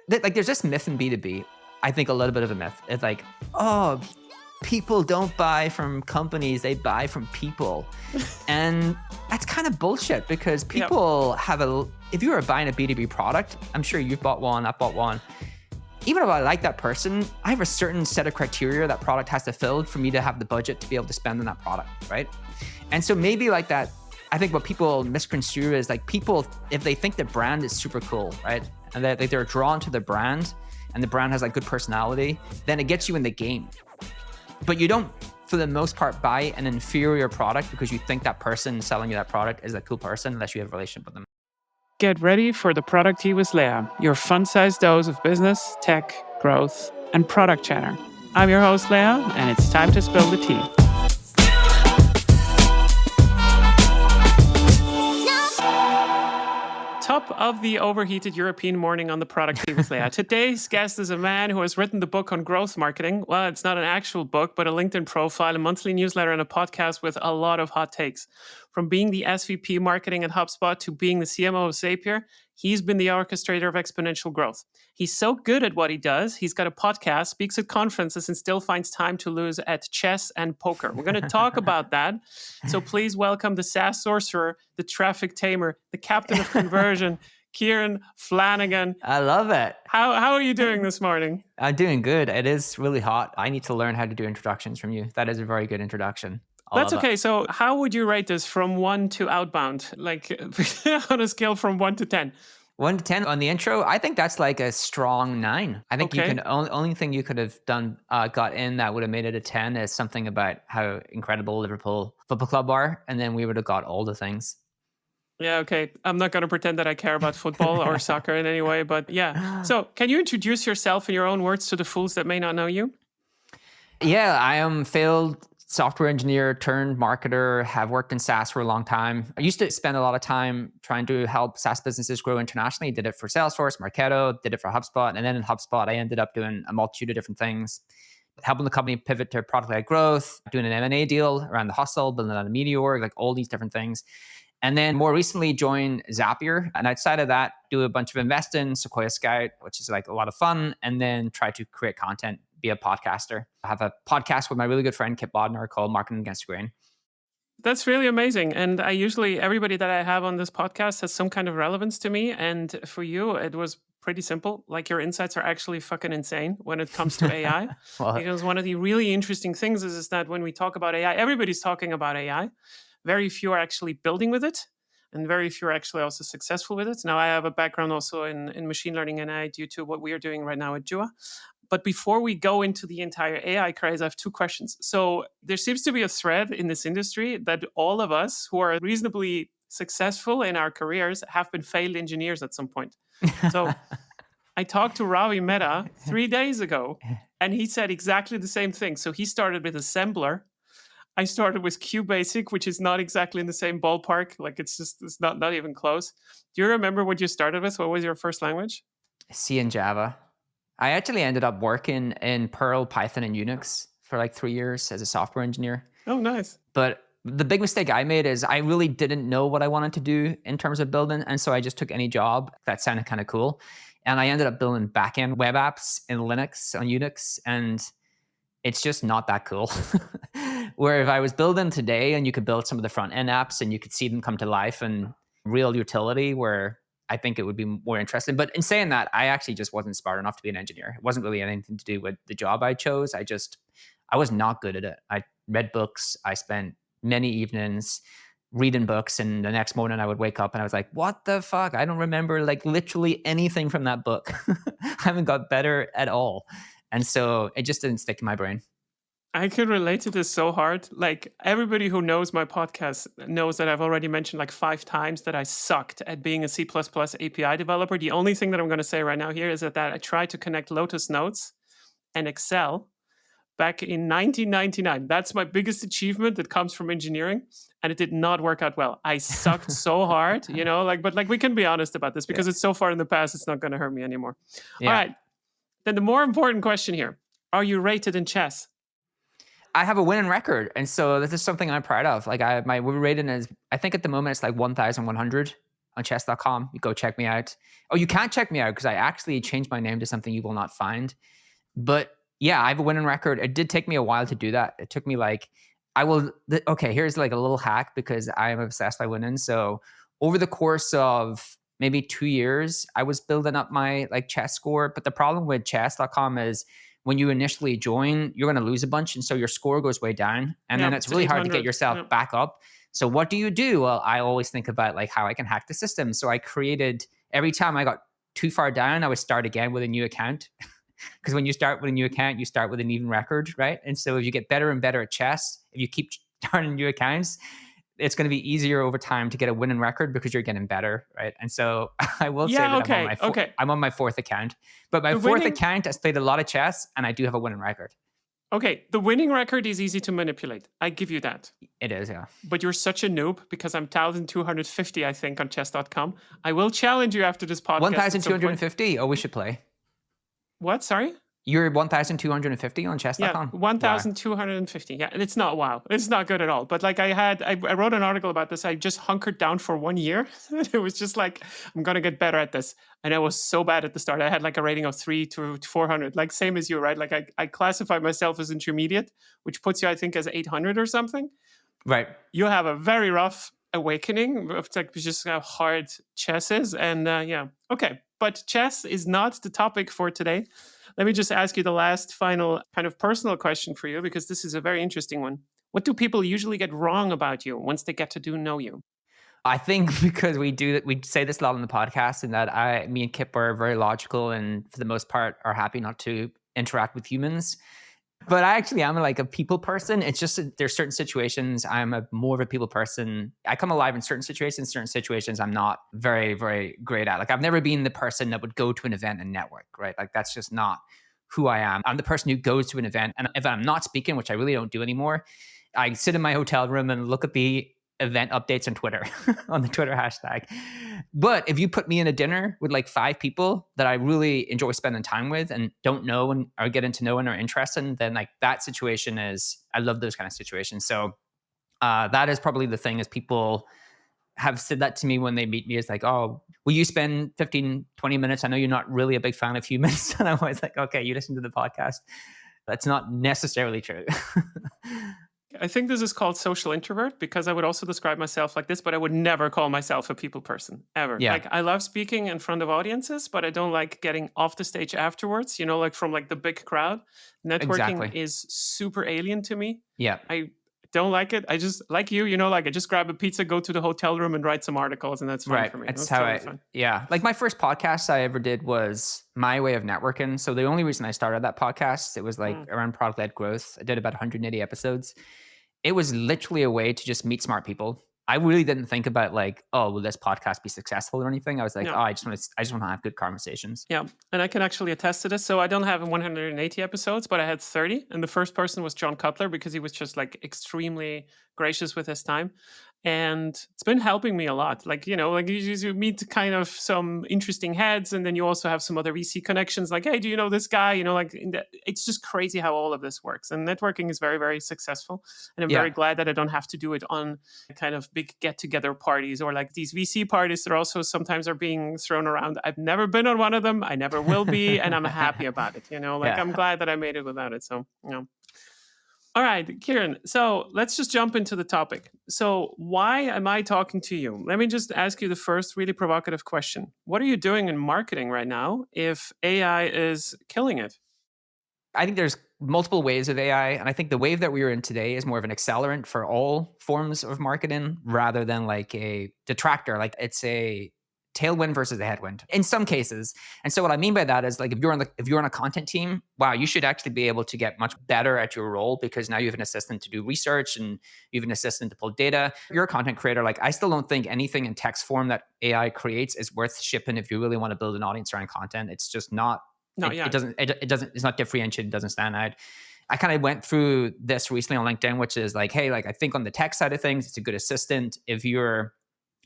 Like there's this myth in B2B. I think a little bit of a myth. It's like, oh, people don't buy from companies, they buy from people. And that's kind of bullshit because people have if you are buying a B2B product, I'm sure you've bought one, I've bought one. Even if I like that person, I have a certain set of criteria that product has to fill for me to have the budget to be able to spend on that product, right? And so maybe like that, I think what people misconstrue is like people, if they think the brand is super cool, right? And that they're drawn to the brand and the brand has like good personality, then it gets you in the game. But you don't, for the most part, buy an inferior product because you think that person selling you that product is a cool person unless you have a relationship with them. Get ready for the Product Tea with Leah, your fun-sized dose of business, tech, growth, and product chatter. I'm your host, Leah, and it's time to spill the tea. Top of the overheated European morning on the Product Tea with Leah. Today's guest is a man who has written the book on growth marketing. Well, it's not an actual book, but a LinkedIn profile, a monthly newsletter, and a podcast with a lot of hot takes. From being the SVP marketing at Hubspot to being the CMO of Zapier, he's been the orchestrator of exponential growth. He's so good at what he does. He's got a podcast, speaks at conferences, and still finds time to lose at chess and poker. We're going to talk about that. So please welcome the SaaS sorcerer, the traffic tamer, the captain of conversion, Kieran Flanagan. I love it. How are you doing this morning? I'm doing good. It is really hot. I need to learn how to do introductions from you. That is a very good introduction. That's okay. So how would you rate this from 1 to outbound? Like on a scale from 1 to 10? 1 to 10 on the intro, I think that's like a strong 9. I think you can only thing you could have done got in that would have made it a 10 is something about how incredible Liverpool Football Club are, and then we would have got all the things. Yeah, okay. I'm not going to pretend that I care about football or soccer in any way, but yeah. So can you introduce yourself in your own words to the fools that may not know you? Yeah, I am failed software engineer turned marketer, have worked in SaaS for a long time. I used to spend a lot of time trying to help SaaS businesses grow internationally. Did it for Salesforce, Marketo, did it for HubSpot. And then in HubSpot, I ended up doing a multitude of different things, helping the company pivot to product-led growth, doing an M&A deal around the hustle, building out a media org, like all these different things. And then more recently joined Zapier. And outside of that, do a bunch of invest in Sequoia Scout, which is like a lot of fun, and then try to create content, be a podcaster. I have a podcast with my really good friend, Kip Bodnar, called Marketing Against the Grain. That's really amazing. And I usually, everybody that I have on this podcast has some kind of relevance to me. And for you, it was pretty simple. Like your insights are actually fucking insane when it comes to AI. Because one of the really interesting things is that when we talk about AI, everybody's talking about AI. Very few are actually building with it, and very few are actually also successful with it. Now, I have a background also in machine learning and AI due to what we are doing right now at Jua. But before we go into the entire AI craze, I have 2 questions. So there seems to be a thread in this industry that all of us who are reasonably successful in our careers have been failed engineers at some point. So I talked to Ravi Mehta 3 days ago, and he said exactly the same thing. So he started with assembler. I started with QBasic, which is not exactly in the same ballpark. Like it's not even close. Do you remember what you started with? What was your first language? C and Java. I actually ended up working in Perl, Python, and Unix for like 3 years as a software engineer. Oh, nice. But the big mistake I made is I really didn't know what I wanted to do in terms of building. And so I just took any job that sounded kind of cool. And I ended up building backend web apps in Linux on Unix. And it's just not that cool. Where if I was building today and you could build some of the front end apps and you could see them come to life and real utility, where I think it would be more interesting. But in saying that, I actually just wasn't smart enough to be an engineer. It wasn't really anything to do with the job I chose. I was not good at it. I read books. I spent many evenings reading books. And the next morning I would wake up and I was like, what the fuck? I don't remember like literally anything from that book. I haven't got better at all. And so it just didn't stick to my brain. I can relate to this so hard. Like everybody who knows my podcast knows that I've already mentioned like 5 times that I sucked at being a C++ API developer. The only thing that I'm going to say right now here is that I tried to connect Lotus Notes and Excel back in 1999. That's my biggest achievement that comes from engineering. And it did not work out well. I sucked so hard, but we can be honest about this because it's so far in the past, it's not going to hurt me anymore. Yeah. All right. Then the more important question here, are you rated in chess? I have a winning record. And so this is something I'm proud of. Like we're rated as, I think at the moment it's like 1,100. on chess.com. You go check me out. Oh, you can't check me out because I actually changed my name to something you will not find. But yeah, I have a winning record. It did take me a while to do that. It took me like, okay, here's like a little hack because I am obsessed by winning. So over the course of maybe 2 years, I was building up my like chess score. But the problem with chess.com is when you initially join, you're going to lose a bunch. And so your score goes way down. And then it's at really hard to get 800. yourself back up. So what do you do? Well, I always think about like how I can hack the system. So I created, every time I got too far down, I would start again with a new account. Because when you start with a new account, you start with an even record, right? And so if you get better and better at chess, if you keep starting new accounts, it's going to be easier over time to get a winning record because you're getting better, right? And so I will say that I'm on my fourth account, but my fourth account has played a lot of chess, and I do have a winning record. Okay, the winning record is easy to manipulate. I give you that. It is, yeah. But you're such a noob because I'm 1,250, I think, on chess.com. I will challenge you after this podcast. 1,250? Oh, we should play. What? Sorry? You're 1,250 on chess.com? Yeah, 1,250. Yeah, and it's not wow. It's not good at all. But like I wrote an article about this. I just hunkered down for 1 year. It was just like, I'm going to get better at this. And I was so bad at the start. I had like a rating of 3 to 400, like same as you, right? Like I classify myself as intermediate, which puts you, I think, as 800 or something. Right. You have a very rough awakening of like just how hard chess is. And yeah, okay. But chess is not the topic for today. Let me just ask you the last final kind of personal question for you, because this is a very interesting one. What do people usually get wrong about you once they get to know you? I think because we say this a lot on the podcast, and that me and Kip are very logical and for the most part are happy not to interact with humans. But I actually am like a people person. It's just there's certain situations I'm more of a people person. I come alive in certain situations I'm not very, very great at. Like I've never been the person that would go to an event and network, right? Like that's just not who I am. I'm the person who goes to an event, and if I'm not speaking, which I really don't do anymore, I sit in my hotel room and look at the event updates on Twitter, on the Twitter hashtag. But if you put me in a dinner with like 5 people that I really enjoy spending time with and don't know and are getting to know and are interested in, then like that situation I love those kind of situations. So that is probably the thing, is people have said that to me when they meet me. It's like, oh, will you spend 15, 20 minutes? I know you're not really a big fan of humans. And I'm always like, okay, you listen to the podcast. That's not necessarily true. I think this is called social introvert, because I would also describe myself like this, but I would never call myself a people person ever. Yeah. Like I love speaking in front of audiences, but I don't like getting off the stage afterwards, like from like the big crowd. Networking is super alien to me. Yeah. I don't like it. I just like like I just grab a pizza, go to the hotel room and write some articles, and that's fine for me. That's how totally yeah. Like my first podcast I ever did was my way of networking. So the only reason I started that podcast, it was like around product-led growth. I did about 180 episodes. It was literally a way to just meet smart people. I really didn't think about like, oh, will this podcast be successful or anything? I was like, I just want to have good conversations. Yeah, and I can actually attest to this. So I don't have 180 episodes, but I had 30. And the first person was John Cutler, because he was just like extremely gracious with his time. And it's been helping me a lot. Like, you meet kind of some interesting heads, and then you also have some other VC connections. Like, hey, do you know this guy? It's just crazy how all of this works. And networking is very, very successful. And I'm very glad that I don't have to do it on kind of big get-together parties, or like these VC parties that also sometimes are being thrown around. I've never been on one of them. I never will be. And I'm happy about it. I'm glad that I made it without it. So, All right, Kieran. So let's just jump into the topic. So why am I talking to you? Let me just ask you the first really provocative question. What are you doing in marketing right now if AI is killing it? I think there's multiple waves of AI. And I think the wave that we are in today is more of an accelerant for all forms of marketing rather than like a detractor. Like it's a tailwind versus a headwind in some cases. And so what I mean by that is like if you're on a content team, wow, you should actually be able to get much better at your role, because now you have an assistant to do research and you have an assistant to pull data. You're a content creator. Like I still don't think anything in text form that AI creates is worth shipping if you really want to build an audience around content. It's just not. It's not differentiated. It doesn't stand out. I kind of went through this recently on LinkedIn, which is like, hey, like I think on the tech side of things, it's a good assistant. If you're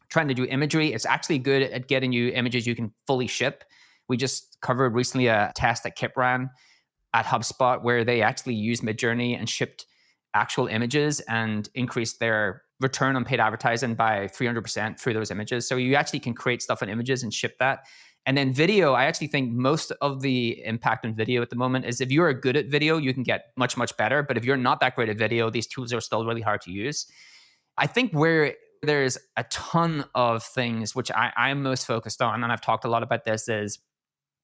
trying to do imagery, it's actually good at getting you images you can fully ship. We just covered recently a test that Kip ran at Hubspot where they actually used Midjourney and shipped actual images and increased their return on paid advertising by 300% through those images. So you actually can create stuff in images and ship that. And then video, I actually think most of the impact on video at the moment is if you're good at video, you can get much, much better. But if you're not that great at video, these tools are still really hard to use. I think where there's a ton of things which I'm most focused on, and I've talked a lot about this, is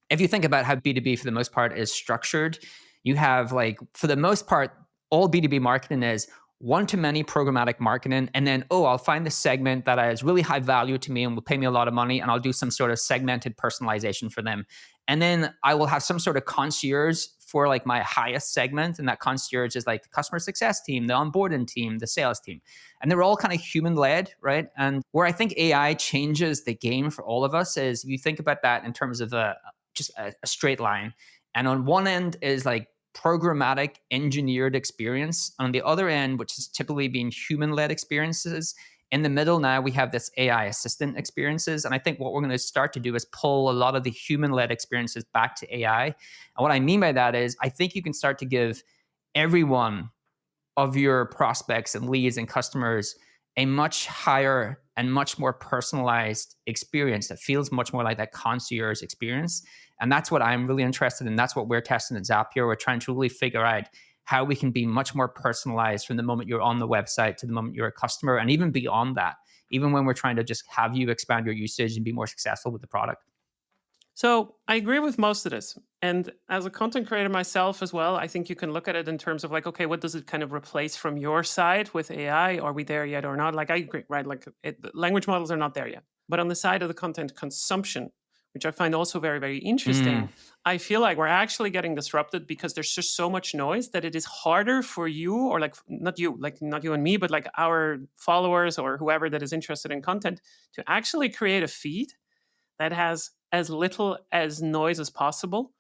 if you think about how B2B for the most part is structured, you have like, for the most part, all B2B marketing is one-to-many programmatic marketing. And then, I'll find the segment that is really high value to me and will pay me a lot of money. And I'll do some sort of segmented personalization for them. And then I will have some sort of concierge for like my highest segment. And that concierge is like the customer success team, the onboarding team, the sales team. And they're all kind of human-led, right? And where I think AI changes the game for all of us is if you think about that in terms of just a straight line. And on one end is like programmatic engineered experience. On the other end, which is typically being human-led experiences. In the middle now, we have this AI assistant experiences. And I think what we're going to start to do is pull a lot of the human-led experiences back to AI. And what I mean by that is I think you can start to give everyone of your prospects and leads and customers a much higher and much more personalized experience that feels much more like that concierge experience. And that's what I'm really interested in. That's what we're testing at Zapier. We're trying to really figure out how we can be much more personalized from the moment you're on the website to the moment you're a customer, and even beyond that, even when we're trying to just have you expand your usage and be more successful with the product. So I agree with most of this. And as a content creator myself as well, I think you can look at it in terms of like, okay, what does it kind of replace from your side with AI? Are we there yet or not? Like, I agree, right? Like language models are not there yet. But on the side of the content consumption, which I find also very, very interesting, I feel like we're actually getting disrupted because there's just so much noise that it is harder for you, or like not you and me, but like our followers or whoever that is interested in content, to actually create a feed that has as little as noise as possible.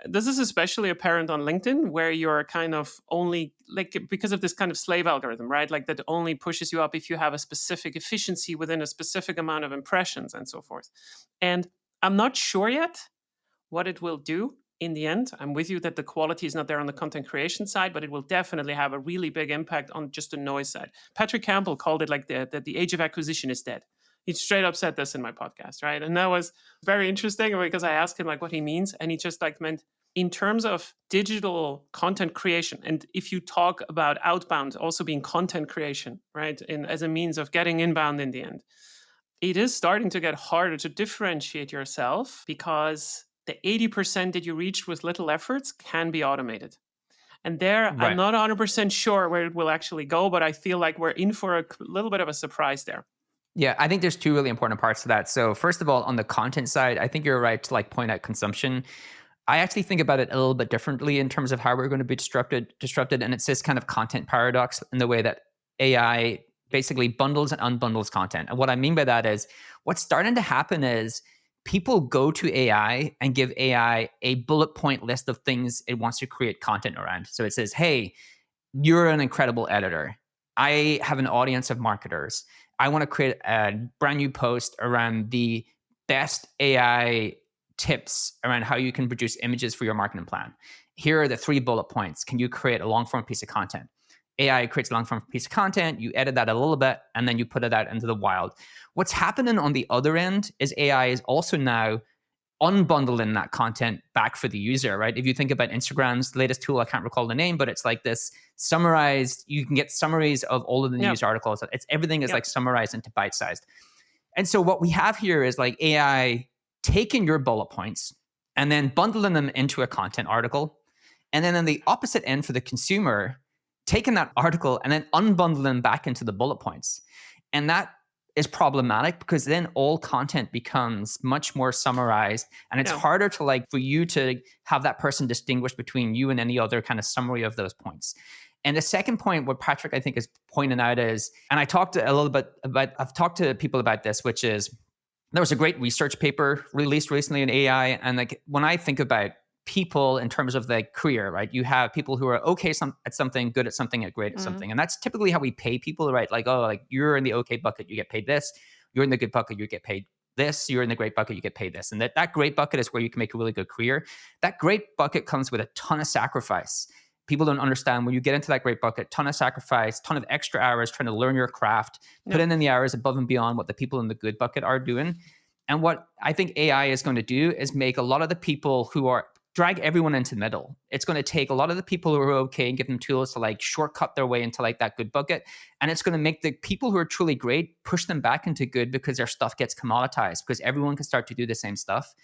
This is especially apparent on LinkedIn, where you're kind of only like, because of this kind of slave algorithm, right? Like that only pushes you up if you have a specific efficiency within a specific amount of impressions and so forth. And I'm not sure yet what it will do in the end. I'm with you that the quality is not there on the content creation side, but it will definitely have a really big impact on just the noise side. Patrick Campbell called it like that the age of acquisition is dead. He straight up said this in my podcast, right? And that was very interesting because I asked him like what he means, and he just like meant in terms of digital content creation. And if you talk about outbound also being content creation, right, as a means of getting inbound in the end, it is starting to get harder to differentiate yourself because the 80% that you reached with little efforts can be automated. And there, Right. I'm not 100% sure where it will actually go, but I feel like we're in for a little bit of a surprise there. Yeah, I think there's two really important parts to that. So first of all, on the content side, I think you're right to like point out consumption. I actually think about it a little bit differently in terms of how we're going to be disrupted, and it's this kind of content paradox in the way that AI basically bundles and unbundles content. And what I mean by that is what's starting to happen is people go to AI and give AI a bullet point list of things it wants to create content around. So it says, hey, you're an incredible editor. I have an audience of marketers. I want to create a brand new post around the best AI tips around how you can produce images for your marketing plan. Here are the 3 bullet points. Can you create a long form piece of content? AI creates a long form piece of content. You edit that a little bit, and then you put it out into the wild. What's happening on the other end is AI is also now unbundling that content back for the user, right? If you think about Instagram's latest tool, I can't recall the name, but it's like this summarized, you can get summaries of all of the news articles. It's everything is like summarized into bite-sized. And so what we have here is like AI taking your bullet points and then bundling them into a content article. And then on the opposite end for the consumer, taking that article and then unbundling them back into the bullet points. And that is problematic because then all content becomes much more summarized, and it's harder to like for you to have that person distinguish between you and any other kind of summary of those points. And the second point, what Patrick I think is pointing out is, and I talked a little bit about, I've talked to people about this, which is there was a great research paper released recently in AI, and like when I think about people in terms of the career, right? You have people who are okay at something, good at something, and great at something. And that's typically how we pay people, right? Like, oh, like you're in the okay bucket, you get paid this. You're in the good bucket, you get paid this. You're in the great bucket, you get paid this. And that great bucket is where you can make a really good career. That great bucket comes with a ton of sacrifice. People don't understand when you get into that great bucket, ton of sacrifice, ton of extra hours trying to learn your craft, put in the hours above and beyond what the people in the good bucket are doing. And what I think AI is going to do is make a lot of the people who are drag everyone into the middle. It's going to take a lot of the people who are okay and give them tools to like shortcut their way into like that good bucket. And it's going to make the people who are truly great push them back into good because their stuff gets commoditized because everyone can start to do the same stuff.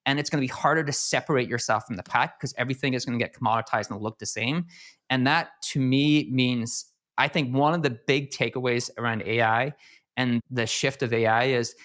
And it's going to be harder to separate yourself from the pack because everything is going to get commoditized and look the same. And that to me means, I think one of the big takeaways around AI and the shift of AI is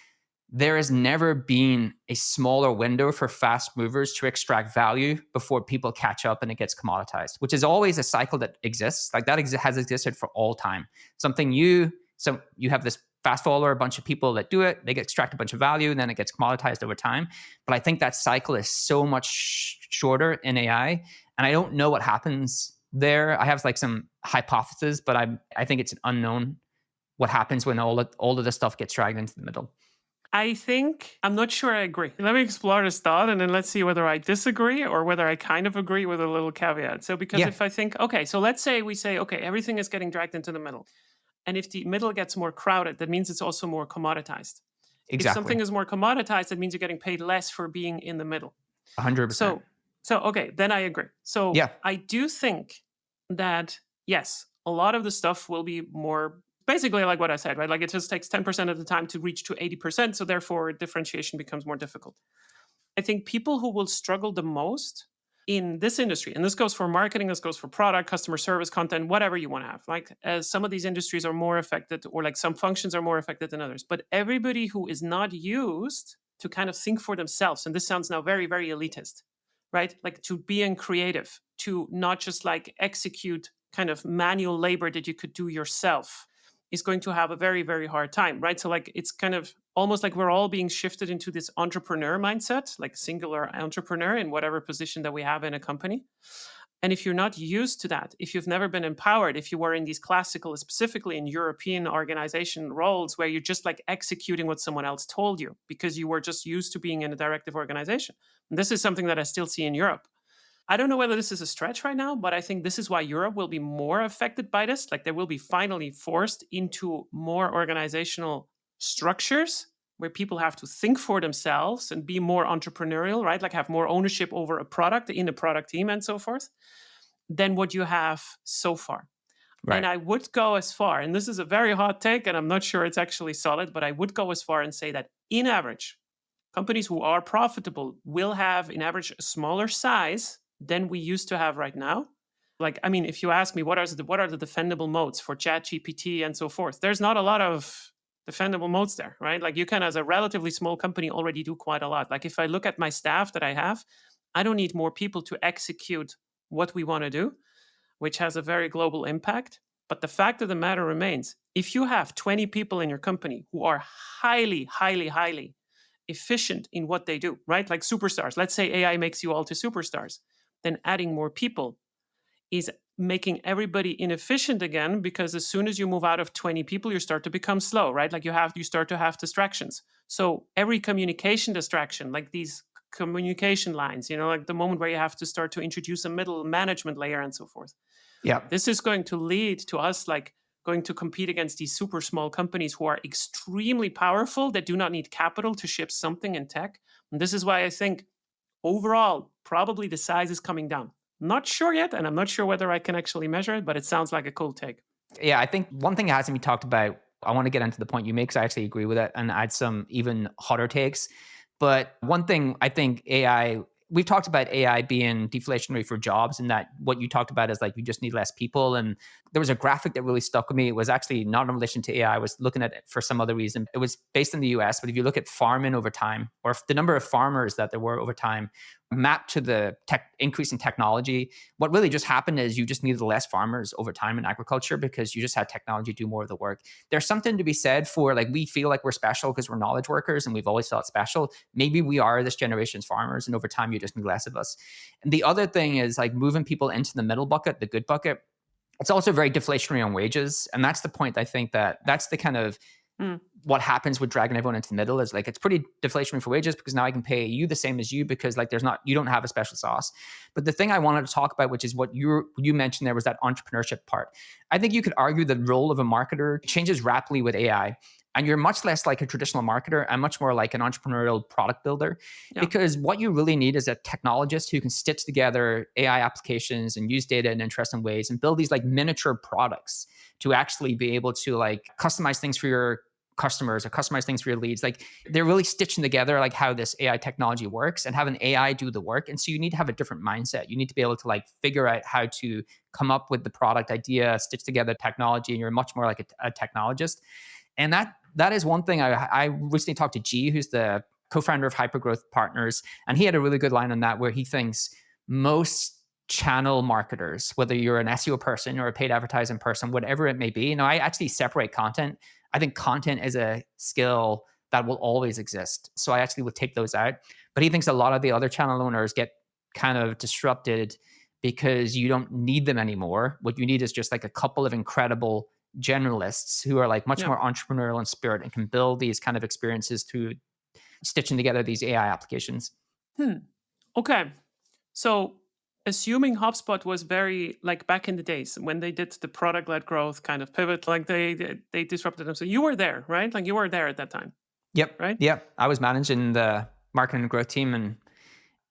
there has never been a smaller window for fast movers to extract value before people catch up and it gets commoditized, which is always a cycle that exists. Like that has existed for all time. Something new, so you have this fast follower, a bunch of people that do it, they get extract a bunch of value, and then it gets commoditized over time. But I think that cycle is so much shorter in AI, and I don't know what happens there. I have like some hypotheses, but I think it's an unknown what happens when all of this stuff gets dragged into the middle. I think, I'm not sure I agree. Let me explore this thought and then let's see whether I disagree or whether I kind of agree with a little caveat. So, because if I think, okay, so let's say we say, okay, everything is getting dragged into the middle. And if the middle gets more crowded, that means it's also more commoditized. Exactly. If something is more commoditized, that means you're getting paid less for being in the middle. 100%. So okay, then I agree. So I do think that, yes, a lot of the stuff will be more basically like what I said, right? Like it just takes 10% of the time to reach to 80%. So therefore differentiation becomes more difficult. I think people who will struggle the most in this industry, and this goes for marketing, this goes for product, customer service, content, whatever you want to have. Like as some of these industries are more affected, or like some functions are more affected than others. But everybody who is not used to kind of think for themselves, and this sounds now very, very elitist, right? Like to being creative, to not just like execute kind of manual labor that you could do yourself, is going to have a very, very hard time, right? So like it's kind of almost like we're all being shifted into this entrepreneur mindset, like singular entrepreneur in whatever position that we have in a company. And if you're not used to that, if you've never been empowered, if you were in these classical, specifically in European organization roles where you're just like executing what someone else told you because you were just used to being in a directive organization. And this is something that I still see in Europe. I don't know whether this is a stretch right now, but I think this is why Europe will be more affected by this. Like they will be finally forced into more organizational structures where people have to think for themselves and be more entrepreneurial, right? Like have more ownership over a product in a product team and so forth than what you have so far. Right. And I would go as far, and this is a very hot take, and I'm not sure it's actually solid, but I would go as far and say that in average, companies who are profitable will have, in average, a smaller size than we used to have right now. Like, I mean, if you ask me what are the defendable moats for ChatGPT and so forth, there's not a lot of defendable moats there, right? Like you can, as a relatively small company, already do quite a lot. Like if I look at my staff that I have, I don't need more people to execute what we want to do, which has a very global impact. But the fact of the matter remains, if you have 20 people in your company who are highly, highly, highly efficient in what they do, right? Like superstars. Let's say AI makes you all to superstars. Then adding more people is making everybody inefficient again, because as soon as you move out of 20 people, you start to become slow, right? Like you start to have distractions. So every communication distraction, like these communication lines, like the moment where you have to start to introduce a middle management layer and so forth. Yeah. This is going to lead to us like going to compete against these super small companies who are extremely powerful, that do not need capital to ship something in tech. And this is why I think overall, probably the size is coming down. Not sure yet, and I'm not sure whether I can actually measure it, but it sounds like a cool take. Yeah, I think one thing that hasn't been talked about, I want to get into the point you make, because I actually agree with it and add some even hotter takes. But one thing I think we've talked about AI being deflationary for jobs, and that what you talked about is like you just need less people. And there was a graphic that really stuck with me. It was actually not in relation to AI. I was looking at it for some other reason. It was based in the US, but if you look at farming over time, or the number of farmers that there were over time, mapped to the increase in technology, what really just happened is you just needed less farmers over time in agriculture because you just had technology do more of the work. There's something to be said for like, we feel like we're special because we're knowledge workers and we've always felt special. Maybe we are this generation's farmers, and over time you just need less of us. And the other thing is like moving people into the middle bucket, the good bucket. It's also very deflationary on wages. And that's the point. I think that's the kind of Mm. What happens with dragging everyone into the middle is like it's pretty deflationary for wages because now I can pay you the same as you because like you don't have a special sauce. But the thing I wanted to talk about, which is what you mentioned there, was that entrepreneurship part. I think you could argue the role of a marketer changes rapidly with AI. And you're much less like a traditional marketer and much more like an entrepreneurial product builder. Yeah. Because what you really need is a technologist who can stitch together AI applications and use data in interesting ways and build these like miniature products to actually be able to like customize things for your customers or customize things for your leads. Like they're really stitching together like how this AI technology works and have an AI do the work. And so you need to have a different mindset. You need to be able to like figure out how to come up with the product idea, stitch together technology, and you're much more like a technologist. And that is one thing. I recently talked to G, who's the co-founder of Hypergrowth Partners, and he had a really good line on that where he thinks most channel marketers, whether you're an SEO person or a paid advertising person, whatever it may be, I actually separate content. I think content is a skill that will always exist. So I actually would take those out. But he thinks a lot of the other channel owners get kind of disrupted because you don't need them anymore. What you need is just like a couple of incredible generalists who are like much Yeah. more entrepreneurial in spirit and can build these kind of experiences through stitching together these AI applications. Okay. So assuming HubSpot was very like back in the days when they did the product-led growth kind of pivot, like they disrupted them. So you were there, right? Like you were there at that time, Yep. right? Yep. I was managing the marketing and growth team. And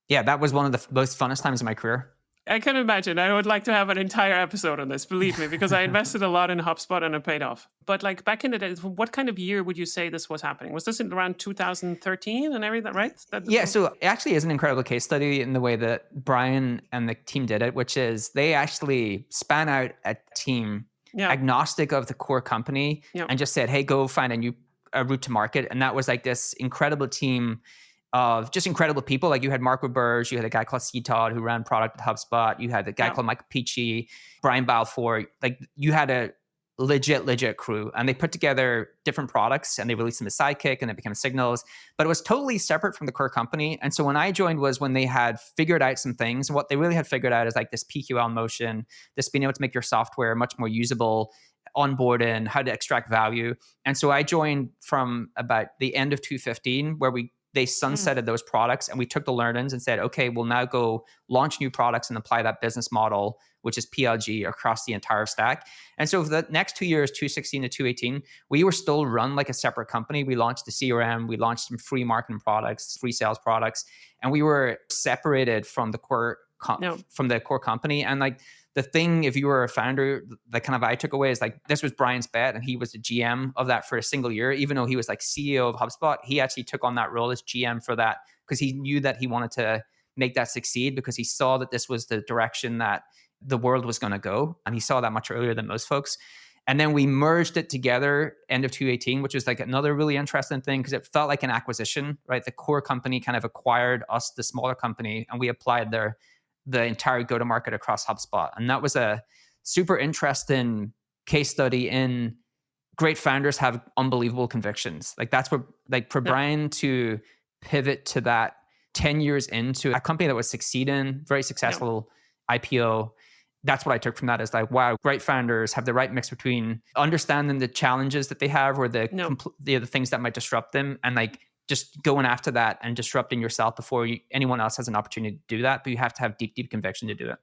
yeah, that was one of the most funnest times of my career. I can imagine. I would like to have an entire episode on this, believe me, because I invested a lot in HubSpot and it paid off. But like back in the days, what kind of year would you say this was happening? Was this in around 2013 and everything, right? Yeah, so it actually is an incredible case study in the way that Brian and the team did it, which is they actually span out a team Yeah. agnostic of the core company Yeah. and just said, hey, go find a route to market. And that was like this incredible team of just incredible people. Like you had Mark Roberge, you had a guy called C. Todd who ran product at HubSpot, you had a guy Yeah. called Michael Peachy, Brian Balfour. Like you had a legit crew, and they put together different products and they released them as Sidekick and they became Signals, but it was totally separate from the core company. And so when I joined was when they had figured out some things. And what they really had figured out is like this PQL motion, this being able to make your software much more usable, onboarding, how to extract value. And so I joined from about the end of 2015 where they sunsetted those products and we took the learnings and said, okay, we'll now go launch new products and apply that business model, which is PLG, across the entire stack. And so for the next 2 years, 2016 to 2018, we were still run like a separate company. We launched the CRM, we launched some free marketing products, free sales products, and we were separated from the core company. And like the thing, if you were a founder, that kind of I took away is like this was Brian's bet, and he was the GM of that for a single year. Even though he was like CEO of HubSpot, he actually took on that role as GM for that because he knew that he wanted to make that succeed because he saw that this was the direction that the world was going to go, and he saw that much earlier than most folks. And then we merged it together end of 2018, which was like another really interesting thing because it felt like an acquisition, right? The core company kind of acquired us, the smaller company, and we applied the entire go-to-market across HubSpot. And that was a super interesting case study in great founders have unbelievable convictions. Like that's what, like for Brian to pivot to that 10 years into a company that was succeeding, very successful IPO. That's what I took from that is like, wow, great founders have the right mix between understanding the challenges that they have or the things that might disrupt them and like just going after that and disrupting yourself before anyone else has an opportunity to do that. But you have to have deep conviction to do it.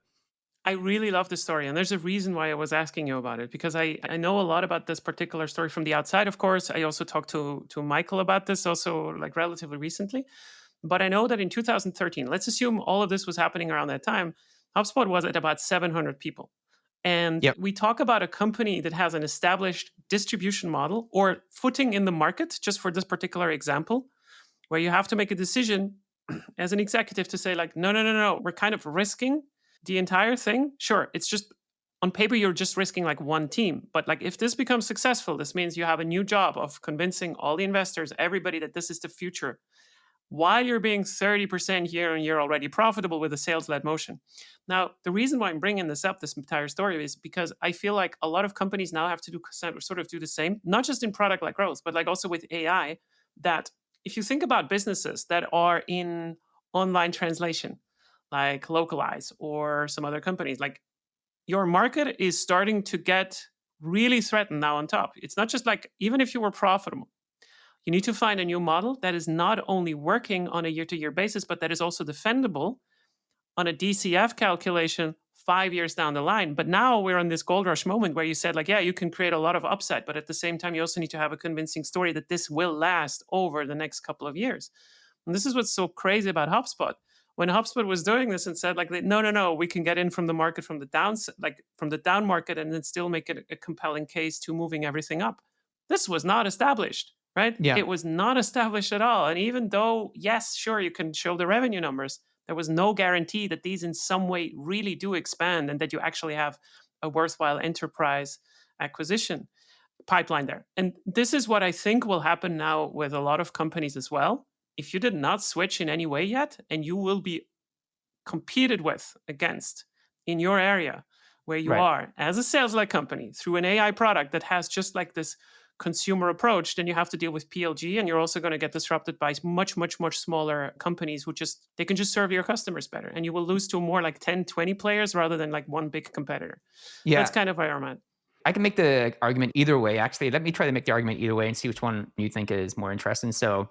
I really love this story. And there's a reason why I was asking you about it, because I know a lot about this particular story from the outside, of course. I also talked to Michael about this also like relatively recently. But I know that in 2013, let's assume all of this was happening around that time, HubSpot was at about 700 people. And we talk about a company that has an established distribution model or footing in the market, just for this particular example, where you have to make a decision as an executive to say like, no, we're kind of risking the entire thing. Sure, it's just on paper, you're just risking like one team. But like if this becomes successful, this means you have a new job of convincing all the investors, everybody that this is the future, while you're being 30% year on year already profitable with a sales-led motion. Now, the reason why I'm bringing this up, this entire story, is because I feel like a lot of companies now have to do sort of do the same, not just in product-led growth, but like also with AI, that if you think about businesses that are in online translation, like Localize or some other companies, like your market is starting to get really threatened now on top. It's not just like, even if you were profitable, you need to find a new model that is not only working on a year-to-year basis, but that is also defendable on a DCF calculation 5 years down the line. But now we're on this gold rush moment where you said, like, yeah, you can create a lot of upside, but at the same time, you also need to have a convincing story that this will last over the next couple of years. And this is what's so crazy about HubSpot. When HubSpot was doing this and said, like, no, we can get in from the market from the down, like from the down market, and then still make it a compelling case to moving everything up. This was not established, right? Yeah. It was not established at all. And even though, yes, sure, you can show the revenue numbers, there was no guarantee that these in some way really do expand and that you actually have a worthwhile enterprise acquisition pipeline there. And this is what I think will happen now with a lot of companies as well. If you did not switch in any way yet, and you will be competed with against in your area where you Right. are as a sales-led company through an AI product that has just like this consumer approach, then you have to deal with PLG, and you're also going to get disrupted by much, much, much smaller companies who just, they can just serve your customers better. And you will lose to more like 10, 20 players rather than like one big competitor. That's Yeah. kind of where I'm at. I can make the argument either way. Actually, let me try to make the argument either way and see which one you think is more interesting. So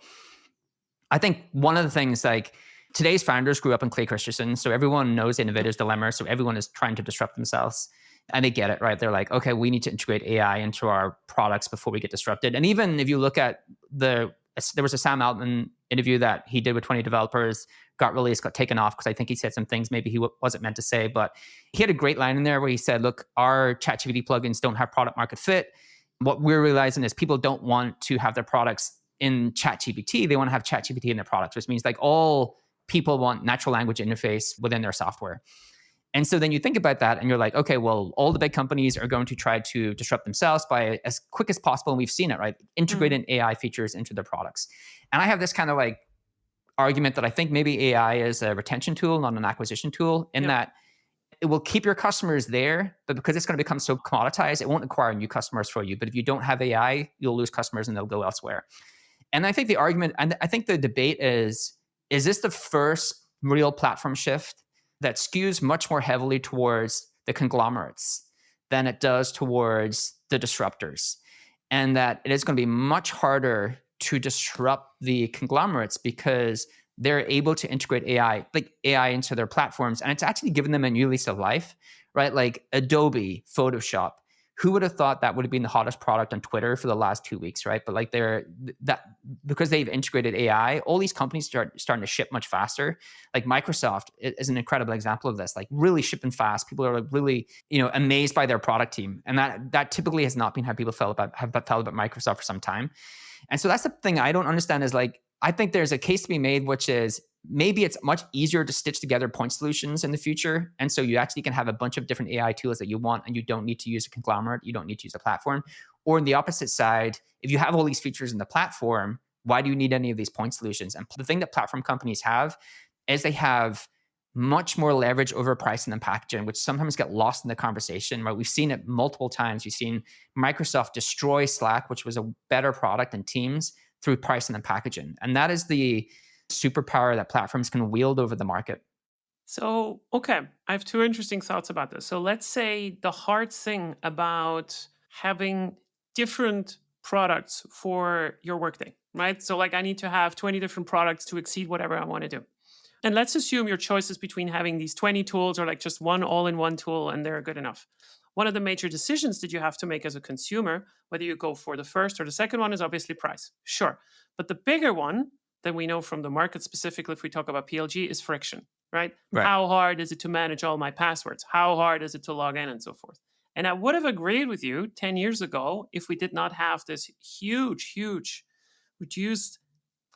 I think one of the things, like, today's founders grew up in Clay Christensen, so everyone knows the innovator's dilemma. So everyone is trying to disrupt themselves, and they get it, right? They're like, okay, we need to integrate AI into our products before we get disrupted. And even if you look at there was a Sam Altman interview that he did with 20 developers, got released, got taken off because I think he said some things maybe he wasn't meant to say. But he had a great line in there where he said, look, our ChatGPT plugins don't have product market fit. What we're realizing is people don't want to have their products in ChatGPT. They want to have ChatGPT in their products, which means like all people want natural language interface within their software. And so then you think about that and you're like, okay, well, all the big companies are going to try to disrupt themselves by as quick as possible. And we've seen it, right? Integrating AI features into their products. And I have this kind of like argument that I think maybe AI is a retention tool, not an acquisition tool, in that it will keep your customers there, but because it's going to become so commoditized, it won't acquire new customers for you. But if you don't have AI, you'll lose customers and they'll go elsewhere. And I think the argument, and I think the debate is this the first real platform shift that skews much more heavily towards the conglomerates than it does towards the disruptors? And that it is going to be much harder to disrupt the conglomerates because they're able to integrate AI into their platforms. And it's actually given them a new lease of life, right? Like Adobe, Photoshop. Who would have thought that would have been the hottest product on Twitter for the last 2 weeks, right? But like because they've integrated AI, all these companies starting to ship much faster. Like Microsoft is an incredible example of this, like really shipping fast. People are like really, amazed by their product team. And that typically has not been how people have felt about Microsoft for some time. And so that's the thing I don't understand is like, I think there's a case to be made, which is maybe it's much easier to stitch together point solutions in the future. And so you actually can have a bunch of different AI tools that you want, and you don't need to use a conglomerate. You don't need to use a platform. Or on the opposite side, if you have all these features in the platform, why do you need any of these point solutions? And the thing that platform companies have is they have much more leverage over pricing and packaging, which sometimes get lost in the conversation, right? We've seen it multiple times. We've seen Microsoft destroy Slack, which was a better product than Teams, through pricing and packaging. And that is the superpower that platforms can wield over the market. So, okay, I have two interesting thoughts about this. So let's say the hard thing about having different products for your workday, right? So like I need to have 20 different products to exceed whatever I want to do. And let's assume your choice is between having these 20 tools or like just one all-in-one tool and they're good enough. One of the major decisions that you have to make as a consumer, whether you go for the first or the second one, is obviously price. Sure. But the bigger one that we know from the market, specifically if we talk about PLG, is friction, right? Right. How hard is it to manage all my passwords? How hard is it to log in and so forth? And I would have agreed with you 10 years ago if we did not have this huge, huge reduced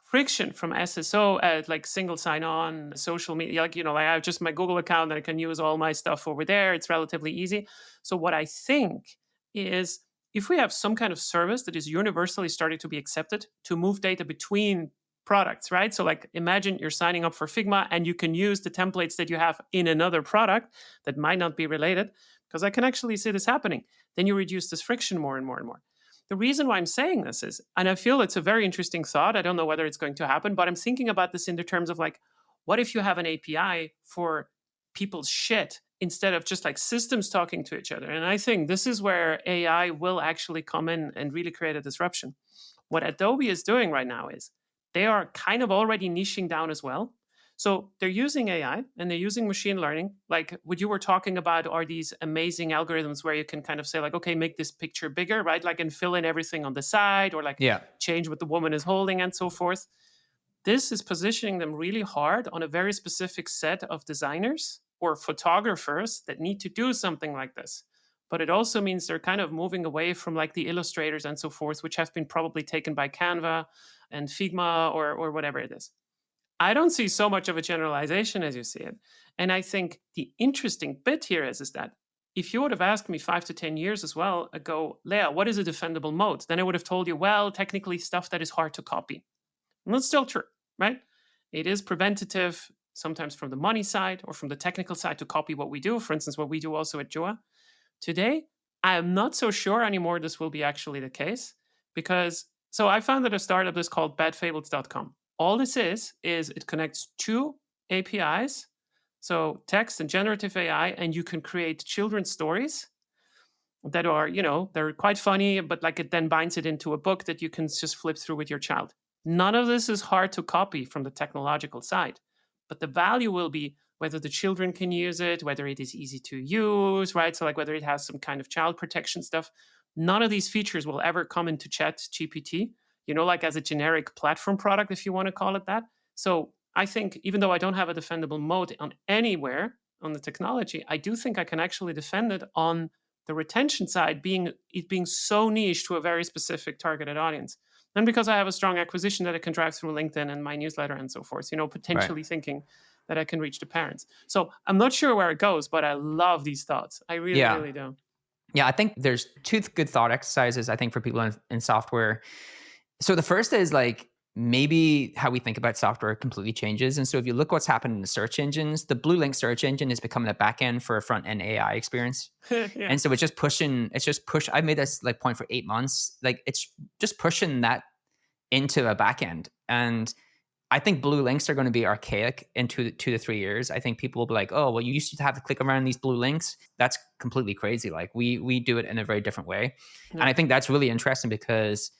friction from SSO at like single sign-on, social media, like I have just my Google account and I can use all my stuff over there. It's relatively easy. So what I think is if we have some kind of service that is universally starting to be accepted to move data between products, right? So like imagine you're signing up for Figma and you can use the templates that you have in another product that might not be related, because I can actually see this happening. Then you reduce this friction more and more and more. The reason why I'm saying this is, and I feel it's a very interesting thought, I don't know whether it's going to happen, but I'm thinking about this in the terms of like, what if you have an API for people's shit instead of just like systems talking to each other. And I think this is where AI will actually come in and really create a disruption. What Adobe is doing right now is they are kind of already niching down as well. So they're using AI and they're using machine learning. Like what you were talking about are these amazing algorithms where you can kind of say, like, okay, make this picture bigger, right? Like, and fill in everything on the side, or like Yeah. change what the woman is holding and so forth. This is positioning them really hard on a very specific set of designers or photographers that need to do something like this. But it also means they're kind of moving away from like the illustrators and so forth, which have been probably taken by Canva and Figma or whatever it is. I don't see so much of a generalization as you see it. And I think the interesting bit here is that if you would have asked me 5 to 10 years as well ago, Leah, what is a defendable moat? Then I would have told you, well, technically stuff that is hard to copy. And that's still true, right? It is preventative, sometimes from the money side or from the technical side, to copy what we do. For instance, what we do also at Joa. Today, I am not so sure anymore this will be actually the case, because so I founded a startup that's called badfables.com. All this is it connects two APIs, so text and generative AI, and you can create children's stories that are, they're quite funny, but like it then binds it into a book that you can just flip through with your child. None of this is hard to copy from the technological side, but the value will be whether the children can use it, whether it is easy to use, right? So like whether it has some kind of child protection stuff. None of these features will ever come into Chat GPT, like as a generic platform product, if you want to call it that. So I think even though I don't have a defendable moat on anywhere on the technology, I do think I can actually defend it on the retention side, being so niche to a very specific targeted audience. And because I have a strong acquisition that I can drive through LinkedIn and my newsletter and so forth, potentially Right. thinking that I can reach the parents. So I'm not sure where it goes, but I love these thoughts. I really, Yeah. really do. Yeah. I think there's two good thought exercises, I think, for people in software. So the first is like maybe how we think about software completely changes. And so if you look what's happened in the search engines, the blue link search engine is becoming a back end for a front end AI experience. Yeah. And so I've made this like point for 8 months. Like it's just pushing that into a back end. And I think blue links are going to be archaic in 2 to 3 years. I think people will be like, oh, well, you used to have to click around these blue links. That's completely crazy. Like we do it in a very different way. Yeah. And I think that's really interesting because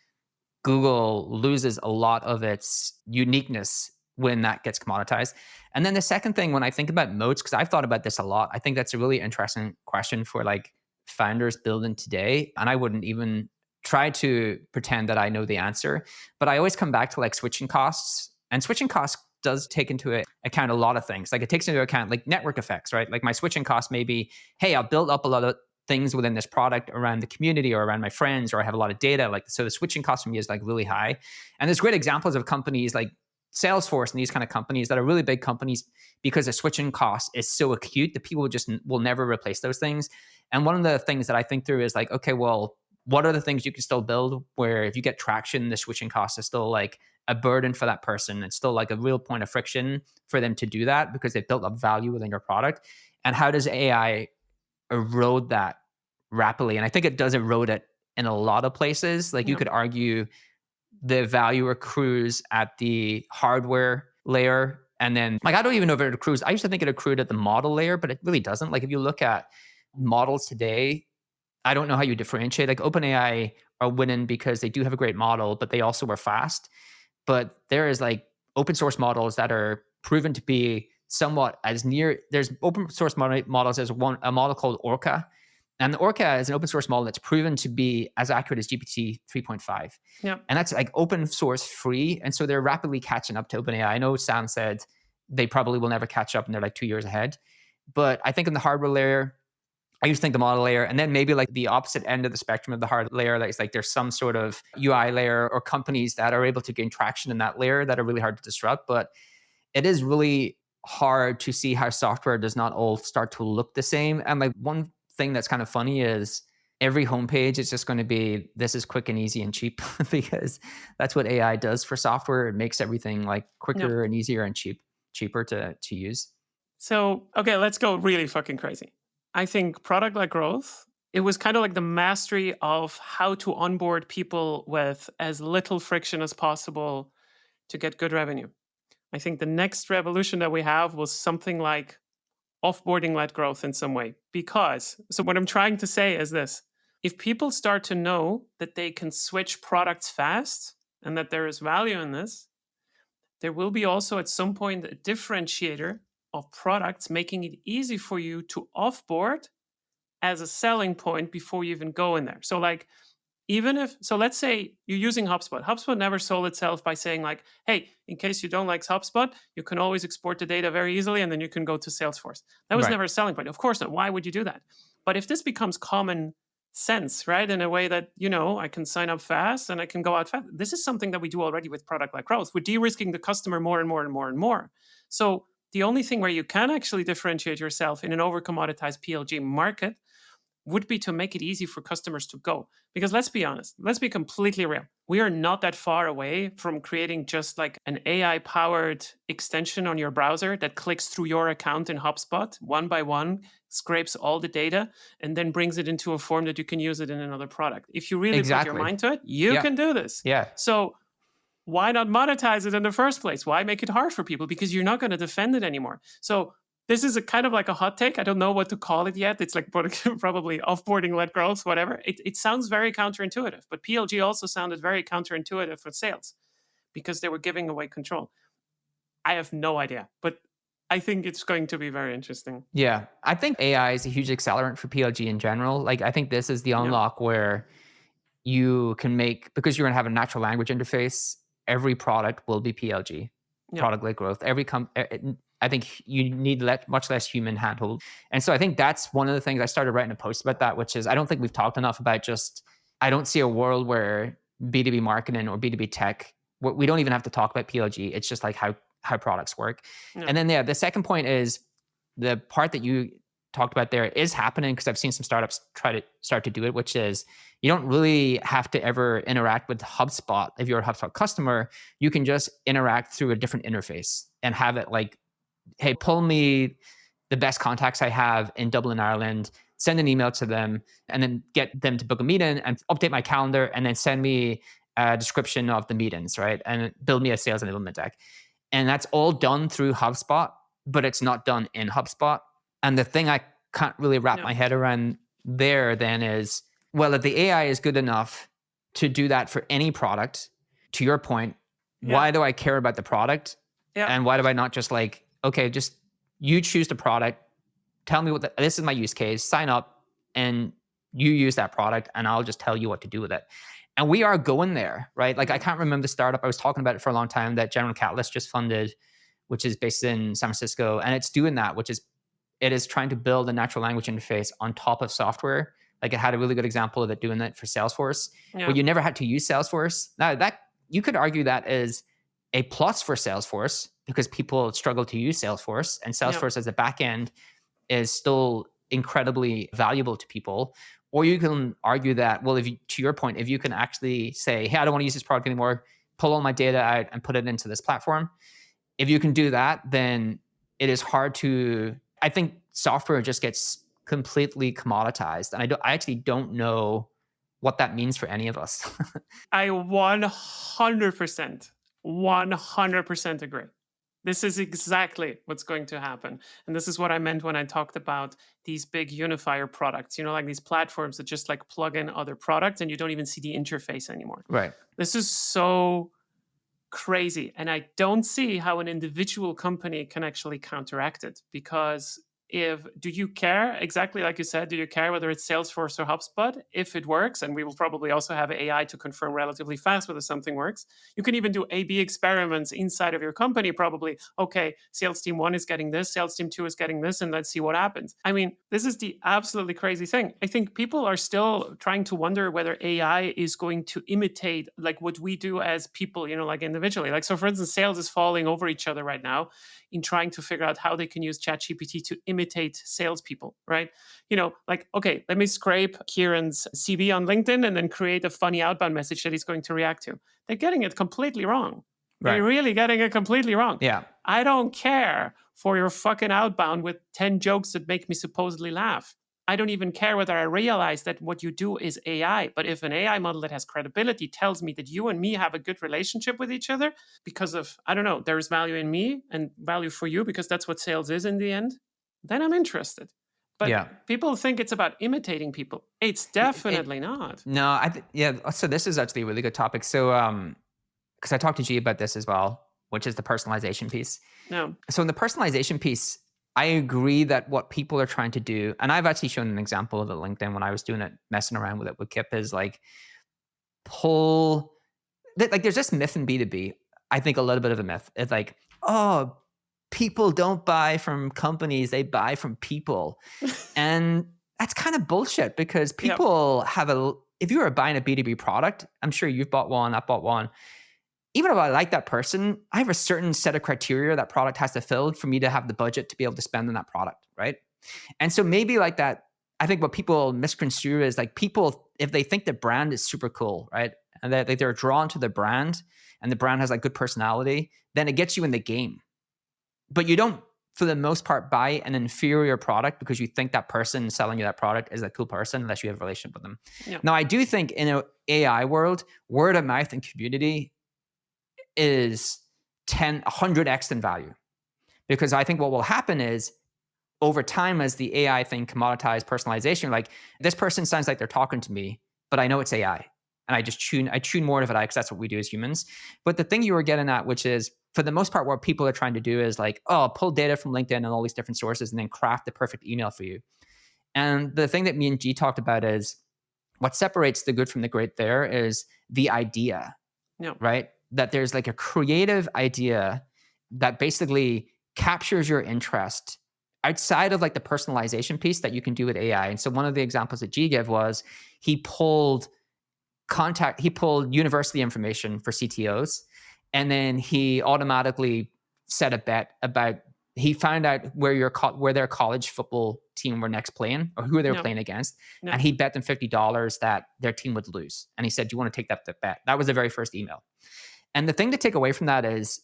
Google loses a lot of its uniqueness when that gets commoditized. And then the second thing, when I think about moats, because I've thought about this a lot, I think that's a really interesting question for like founders building today. And I wouldn't even try to pretend that I know the answer, but I always come back to like switching costs. And switching costs does take into account a lot of things. Like it takes into account like network effects, right? Like my switching cost may be, hey, I'll build up a lot of things within this product around the community or around my friends, or I have a lot of data. Like, so the switching cost for me is like really high. And there's great examples of companies like Salesforce and these kind of companies that are really big companies because the switching cost is so acute that people just will never replace those things. And one of the things that I think through is like, okay, well, what are the things you can still build where if you get traction, the switching cost is still like a burden for that person. It's still like a real point of friction for them to do that because they've built up value within your product. And how does AI erode that rapidly? And I think it does erode it in a lot of places. Like you Yeah. could argue the value accrues at the hardware layer. And then like I don't even know if it accrues. I used to think it accrued at the model layer, but it really doesn't. Like if you look at models today, I don't know how you differentiate. Like OpenAI are winning because they do have a great model, but they also are fast. But there is like open source models that are proven to be somewhat as near. There's open source models. There's a model called Orca, and the Orca is an open source model that's proven to be as accurate as GPT 3.5. Yeah. And that's like open source free. And so they're rapidly catching up to OpenAI. I know Sam said they probably will never catch up and they're like 2 years ahead. But I think in the hardware layer, I used to think the model layer, and then maybe like the opposite end of the spectrum of the hard layer, like there's some sort of UI layer or companies that are able to gain traction in that layer that are really hard to disrupt. But it is really hard to see how software does not all start to look the same. And like one thing that's kind of funny is every homepage is just going to be, this is quick and easy and cheap because that's what AI does for software. It makes everything like Yeah. quicker and easier and cheaper to use. So, okay, let's go really fucking crazy. I think product-led growth, it was kind of like the mastery of how to onboard people with as little friction as possible to get good revenue. I think the next revolution that we have was something like offboarding-led growth in some way. Because, so what I'm trying to say is this. If people start to know that they can switch products fast and that there is value in this, there will be also at some point a differentiator of products, making it easy for you to offboard as a selling point before you even go in there. So like, even if, so let's say you're using HubSpot. HubSpot never sold itself by saying like, hey, in case you don't like HubSpot, you can always export the data very easily and then you can go to Salesforce. That was Right. never a selling point. Of course not. Why would you do that? But if this becomes common sense, right, in a way that, I can sign up fast and I can go out fast. This is something that we do already with product-led growth. We're de-risking the customer more and more and more and more. So the only thing where you can actually differentiate yourself in an over-commoditized PLG market would be to make it easy for customers to go. Because let's be honest, let's be completely real. We are not that far away from creating just like an AI-powered extension on your browser that clicks through your account in HubSpot one by one, scrapes all the data, and then brings it into a form that you can use it in another product. If you really put your Exactly. mind to it, you can do this. Yeah. So why not monetize it in the first place? Why make it hard for people? Because you're not going to defend it anymore. So this is a kind of like a hot take. I don't know what to call it yet. It's like probably offboarding-led growth, whatever. It sounds very counterintuitive, but PLG also sounded very counterintuitive for sales because they were giving away control. I have no idea, but I think it's going to be very interesting. Yeah. I think AI is a huge accelerant for PLG in general. Like, I think this is the unlock where you can make, because you're going to have a natural language interface, every product will be PLG, product-led growth. I think you need much less human handhold. And so I think that's one of the things I started writing a post about that, which is I don't think we've talked enough about I don't see a world where B2B marketing or B2B tech, we don't even have to talk about PLG. It's just like how products work. And then the second point is the part that you talked about there is happening, because I've seen some startups start to do it, which is you don't really have to ever interact with HubSpot. If you're a HubSpot customer, you can just interact through a different interface and have it like, hey, pull me the best contacts I have in Dublin, Ireland, send an email to them, and then get them to book a meeting and update my calendar, and then send me a description of the meetings, right? And build me a sales enablement deck. And that's all done through HubSpot, but it's not done in HubSpot. And the thing I can't really wrap my head around there then is, well, if the AI is good enough to do that for any product, to your point, why do I care about the product? And why do I not just like, okay, just you choose the product, tell me this is my use case, sign up, and you use that product, and I'll just tell you what to do with it. And we are going there, right? Like, I can't remember the startup. I was talking about it for a long time that General Catalyst just funded, which is based in San Francisco. And it's doing that, it is trying to build a natural language interface on top of software. Like, it had a really good example of it doing that for Salesforce, where you never had to use Salesforce. Now, that you could argue that is a plus for Salesforce, because people struggle to use Salesforce, and Salesforce as a backend is still incredibly valuable to people. Or you can argue that, well, to your point, if you can actually say, hey, I don't want to use this product anymore, pull all my data out and put it into this platform. If you can do that, then it is hard to, I think software just gets completely commoditized. And I actually don't know what that means for any of us. I 100% agree. This is exactly what's going to happen. And this is what I meant when I talked about these big unifier products, like these platforms that just like plug in other products and you don't even see the interface anymore. Right. This is so crazy. And I don't see how an individual company can actually counteract it, because do you care, exactly like you said, do you care whether it's Salesforce or HubSpot? If it works, and we will probably also have AI to confirm relatively fast whether something works. You can even do A/B experiments inside of your company, probably. Okay, sales team 1 is getting this, sales team 2 is getting this, and let's see what happens. I mean, this is the absolutely crazy thing. I think people are still trying to wonder whether AI is going to imitate like what we do as people, like individually. Like, so for instance, sales is falling over each other right now in trying to figure out how they can use ChatGPT to imitate salespeople, right? Like, okay, let me scrape Kieran's CV on LinkedIn and then create a funny outbound message that he's going to react to. They're getting it completely wrong. Right. They're really getting it completely wrong. Yeah. I don't care for your fucking outbound with 10 jokes that make me supposedly laugh. I don't even care whether I realize that what you do is AI. But if an AI model that has credibility tells me that you and me have a good relationship with each other because of, I don't know, there is value in me and value for you, because that's what sales is in the end, then I'm interested. But Yeah. people think it's about imitating people. It's definitely not. No, yeah. So this is actually a really good topic. So, because I talked to G about this as well, which is the personalization piece. No. So in the personalization piece, I agree that what people are trying to do, and I've actually shown an example of it LinkedIn when I was doing it, messing around with it with Kip, is like pull, like there's this myth in B2B. I think a little bit of a myth. It's like, oh, people don't buy from companies, they buy from people. And that's kind of bullshit because Yep. people have if you are buying a B2B product, I'm sure you've bought one, I've bought one. Even if I like that person, I have a certain set of criteria that product has to fill for me to have the budget to be able to spend on that product, right? And so maybe like that, I think what people misconstrue is like people, if they think the brand is super cool, right? And that they're drawn to the brand and the brand has like good personality, then it gets you in the game. But you don't, for the most part, buy an inferior product because you think that person selling you that product is a cool person unless you have a relationship with them. Yeah. Now, I do think in an AI world, word of mouth and community is 100x in value. Because I think what will happen is over time, as the AI thing commoditized personalization, like this person sounds like they're talking to me, but I know it's AI. And I tune more of it out because that's what we do as humans. But the thing you were getting at, which is for the most part, what people are trying to do is like, oh, pull data from LinkedIn and all these different sources and then craft the perfect email for you. And the thing that me and G talked about is what separates the good from the great there is the idea, Yeah. right? That there's like a creative idea that basically captures your interest outside of like the personalization piece that you can do with AI. And so one of the examples that G gave was he pulled university information for CTOs, and then he automatically set a bet about he found out where their college football team were next playing or who they were No. playing against, No. and he bet them $50 that their team would lose. And he said, "Do you want to take that bet?" That was the very first email. And the thing to take away from that is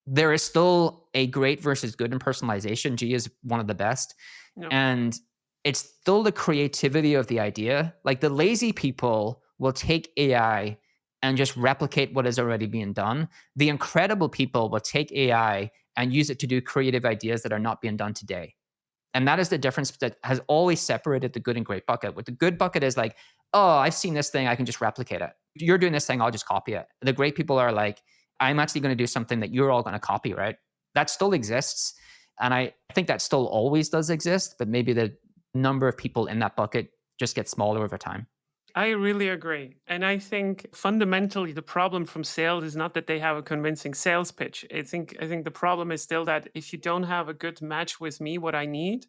there is still a great versus good in personalization. G is one of the best. No. And it's still the creativity of the idea. Like the lazy people will take AI and just replicate what is already being done. The incredible people will take AI and use it to do creative ideas that are not being done today. And that is the difference that has always separated the good and great bucket. With the good bucket is like, oh, I've seen this thing, I can just replicate it. You're doing this thing, I'll just copy it. The great people are like, I'm actually going to do something that you're all going to copy, right? That still exists. And I think that still always does exist, but maybe the number of people in that bucket just gets smaller over time. I really agree. And I think fundamentally the problem from sales is not that they have a convincing sales pitch. I think the problem is still that if you don't have a good match with me, what I need,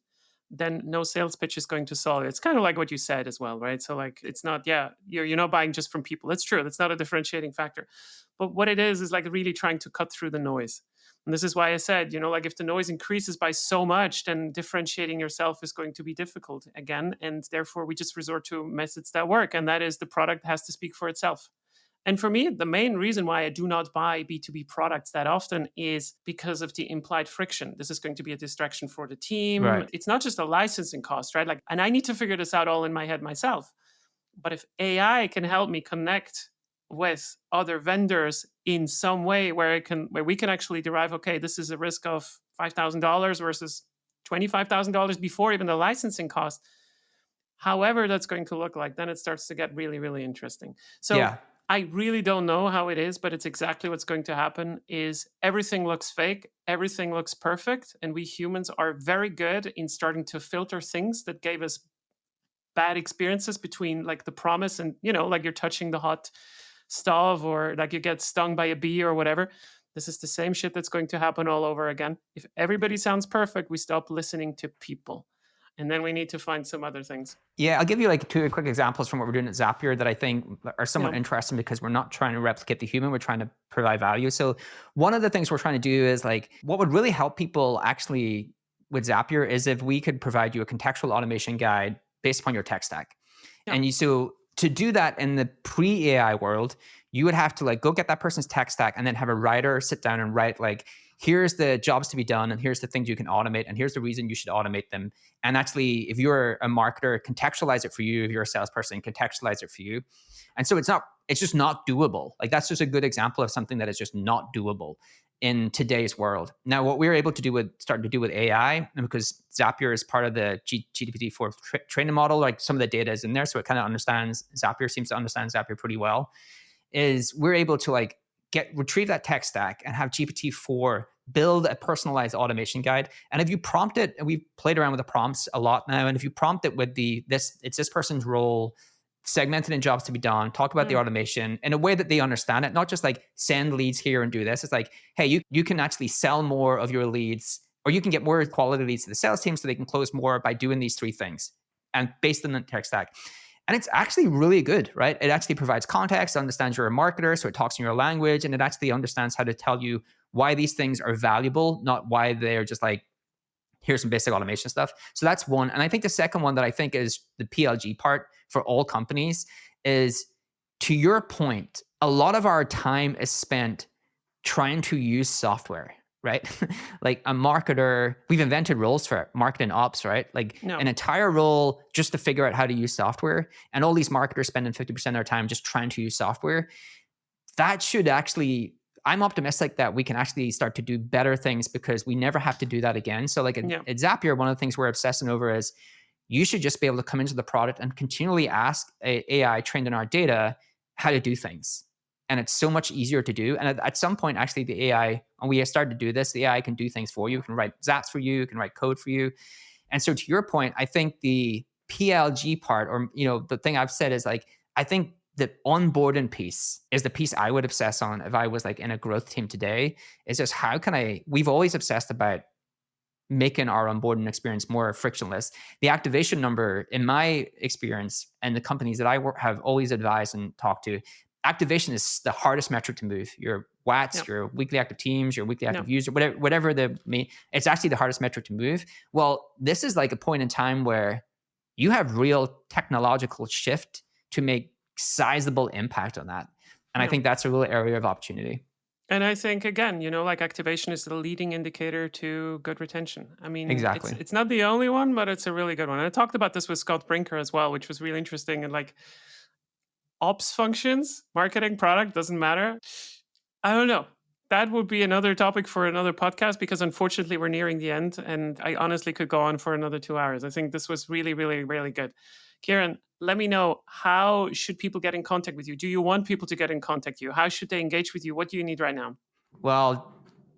then no sales pitch is going to solve it. It's kind of like what you said as well, right? So like it's not, yeah, you're not buying just from people. That's true. That's not a differentiating factor. But what it is like really trying to cut through the noise. And this is why I said, like if the noise increases by so much, then differentiating yourself is going to be difficult again. And therefore, we just resort to methods that work. And that is the product has to speak for itself. And for me, the main reason why I do not buy B2B products that often is because of the implied friction. This is going to be a distraction for the team. Right. It's not just a licensing cost, right? Like, and I need to figure this out all in my head myself. But if AI can help me connect with other vendors in some way where we can actually derive, okay, this is a risk of $5,000 versus $25,000 before even the licensing cost. However that's going to look like, then it starts to get really, really interesting. So Yeah. I really don't know how it is, but it's exactly what's going to happen is everything looks fake, everything looks perfect, and we humans are very good in starting to filter things that gave us bad experiences between like the promise and, like you're touching the hot stove or like you get stung by a bee or whatever. This is the same shit that's going to happen all over again. If everybody sounds perfect, we stop listening to people. And then we need to find some other things. Yeah, I'll give you like two quick examples from what we're doing at Zapier that I think are somewhat interesting because we're not trying to replicate the human, we're trying to provide value. So one of the things we're trying to do is like what would really help people actually with Zapier is if we could provide you a contextual automation guide based upon your tech stack. Yeah. And so to do that in the pre-AI world, you would have to like go get that person's tech stack and then have a writer sit down and write like, here's the jobs to be done and here's the things you can automate and here's the reason you should automate them. And actually, if you're a marketer, contextualize it for you. If you're a salesperson, contextualize it for you. And so it's just not doable. Like that's just a good example of something that is just not doable. in today's world. Now, what we're able to do starting to do with AI, and because Zapier is part of the GPT-4 training model, like some of the data is in there, so it kind of seems to understand Zapier pretty well, is we're able to like retrieve that tech stack and have GPT-4 build a personalized automation guide. And if you prompt it, and we've played around with the prompts a lot now, and if you prompt it with it's this person's role, segmented in jobs to be done, talk about the automation in a way that they understand it, not just like send leads here and do this. It's like, hey, you can actually sell more of your leads, or you can get more quality leads to the sales team so they can close more by doing these 3 things, and based on the tech stack. And it's actually really good, right? It actually provides context, understands you're a marketer, so it talks in your language, and it actually understands how to tell you why these things are valuable, not why they're just like, here's some basic automation stuff. So that's one. And I think the second one that I think is the PLG part for all companies is, to your point, a lot of our time is spent trying to use software, right? Like a marketer, we've invented roles for it, marketing ops, right? Like an entire role just to figure out how to use software. And all these marketers spending 50% of their time just trying to use software. That should actually, I'm optimistic that we can actually start to do better things because we never have to do that again. So like at Zapier, one of the things we're obsessing over is you should just be able to come into the product and continually ask AI trained in our data how to do things. And it's so much easier to do. And at some point, actually, the AI, and we have started to do this, the AI can do things for you. It can write Zaps for you. It can write code for you. And so to your point, I think the PLG part, or the thing I've said is like, I think the onboarding piece is the piece I would obsess on if I was like in a growth team today, is just we've always obsessed about making our onboarding experience more frictionless. The activation number, in my experience, and the companies that I have always advised and talked to, activation is the hardest metric to move. Your WATs, your weekly active teams, your weekly active user, whatever it's actually the hardest metric to move. Well, this is like a point in time where you have real technological shift to make sizable impact on that. And I think that's a real area of opportunity. And I think, again, like activation is the leading indicator to good retention. I mean, exactly. It's not the only one, but it's a really good one. And I talked about this with Scott Brinker as well, which was really interesting. And like ops functions, marketing, product, doesn't matter. I don't know. That would be another topic for another podcast, because unfortunately we're nearing the end and I honestly could go on for another 2 hours. I think this was really, really, really good. Kieran, let me know, how should people get in contact with you? Do you want people to get in contact with you? How should they engage with you? What do you need right now? Well,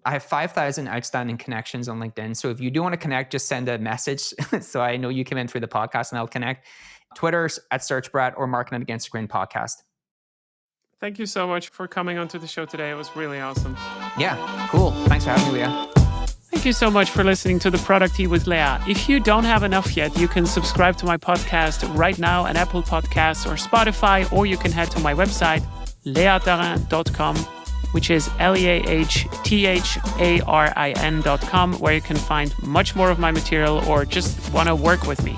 I have 5,000 outstanding connections on LinkedIn. So if you do want to connect, just send a message so I know you came in through the podcast and I'll connect. Twitter's @SearchBrat or Marketing Against the Grain podcast. Thank you so much for coming onto the show today. It was really awesome. Yeah, cool. Thanks for having me, Leah. Thank you so much for listening to The Product Tea with Leah. If you don't have enough yet, you can subscribe to my podcast right now on Apple Podcasts or Spotify, or you can head to my website, leahtarin.com, which is leahtarin.com, where you can find much more of my material or just want to work with me.